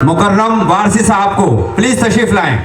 मुकर्रम वारसी साहब को प्लीज तशरीफ लाएं।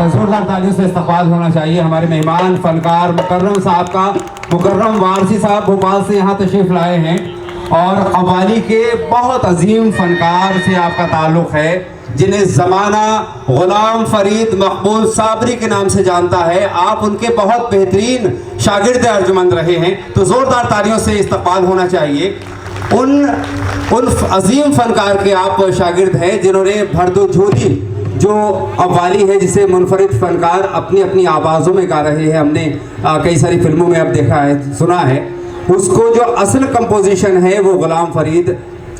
जोरदार तालियों से इस्तकबाल होना चाहिए हमारे मेहमान फनकार मुकर्रम साहब का। मुकर्रम वारसी साहब भोपाल से यहाँ तशरीफ लाए हैं और कव्वाली के बहुत अजीम फनकार से आपका ताल्लुक़ है, जिन्हें ज़माना गुलाम फरीद मकबूल साबरी के नाम से जानता है। आप उनके बहुत बेहतरीन शागिर्द अर्जुमंद रहे हैं, तो ज़ोरदार तालियों से इस्तकबाल होना चाहिए। उन अजीम फनकार के आप शागिर्द हैं जिन्होंने भरदो झोली जो कव्वाली है, जिसे मुनफरिद फनकार अपनी अपनी आवाज़ों में गा रहे हैं, हमने कई सारी फिल्मों में अब देखा है, सुना है, उसको जो असल कंपोजिशन है वो गुलाम फरीद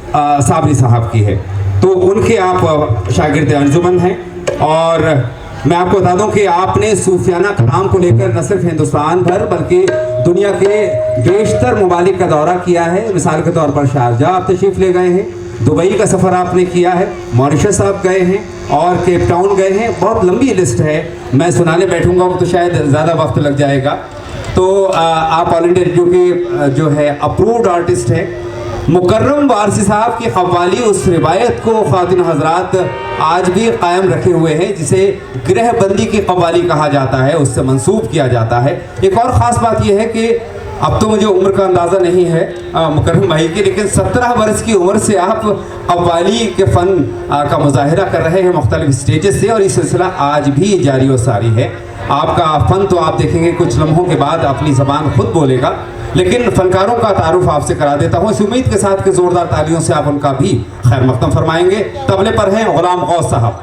साबरी साहब की है। तो उनके आप शागिर्द अंजुमन हैं। और मैं आपको बता दूं कि आपने सूफियाना कलाम को लेकर न सिर्फ हिंदुस्तान भर बल्कि दुनिया के बेशतर ममालिक का दौरा किया है। मिसाल के तौर पर शारजाह आप तशरीफ़ ले गए हैं, दुबई का सफ़र आपने किया है, मॉरिशस आप गए हैं और केप टाउन गए हैं। बहुत लंबी लिस्ट है, मैं सुनाने बैठूंगा तो शायद ज़्यादा वक्त लग जाएगा। तो आप ऑल इंडिया रेडियो के जो है अप्रूव्ड आर्टिस्ट हैं। मुकर्रम वारसी साहब की कव्वाली उस रिवायत को ख़वातीन हज़रात आज भी कायम रखे हुए हैं जिसे गृहबंदी की कव्वाली कहा जाता है, उससे मंसूब किया जाता है। एक और ख़ास बात यह है कि अब तो मुझे उम्र का अंदाज़ा नहीं है मुकर्रम भाई की, लेकिन 17 वर्ष की उम्र से आप कव्वाली के फ़न का मुजाहिरा कर रहे हैं मुख्तलिफ स्टेजेस से, और ये सिलसिला आज भी जारी व सारी है। आपका फ़न तो आप देखेंगे कुछ लम्हों के बाद अपनी ज़बान खुद बोलेगा, लेकिन फ़नकारों का तारुफ आपसे करा देता हूँ इस उम्मीद के साथ कि ज़ोरदार तालियों से आप उनका भी खैर मक़दम फरमाएंगे। तबले पर हैं गुलाम गौस साहब,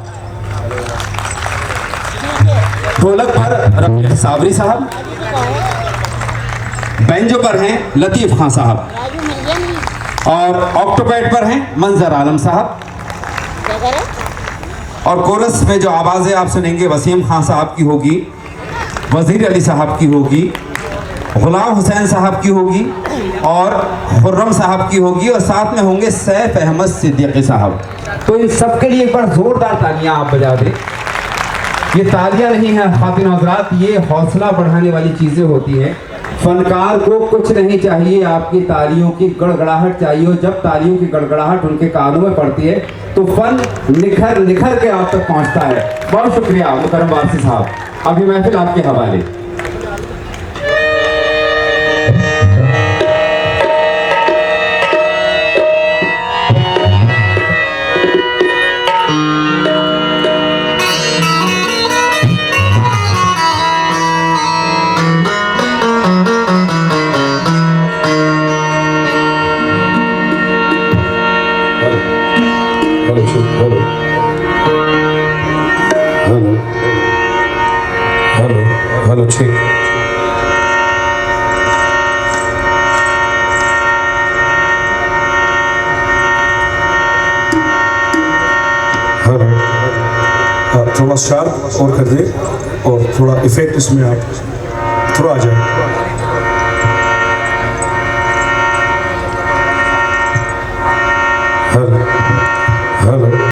ढोलक पर रफ़ीक साबरी साहब, बेंजो पर हैं लतीफ़ खां साहब और ऑक्टोपैड पर हैं मंजर आलम साहब, और कोरस में जो आवाज़ें आप सुनेंगे वसीम खान साहब की होगी, वज़ीर अली साहब की होगी, गुलाम हुसैन साहब की होगी और खुर्रम साहब की होगी, और साथ में होंगे सैफ अहमद सिद्दीकी साहब। तो इन सब के लिए एक बार ज़ोरदार तालियां आप बजा दें। ये तालियां नहीं हैं ख़वातीन हज़रात, ये हौसला बढ़ाने वाली चीज़ें होती हैं। फनकार को कुछ नहीं चाहिए, आपकी तालियों की गड़गड़ाहट चाहिए, और जब तालियों की गड़गड़ाहट उनके कानों में पड़ती है तो फन निखर निखर के आप तक पहुंचता है। बहुत शुक्रिया मुकर्रम वारसी साहब, अभी महफिल आपके हवाले। हेलो ठीक। हेलो थोड़ा शार्प और कर दे, और थोड़ा इफेक्ट इसमें आप थोड़ा आ जाए। Hello hello.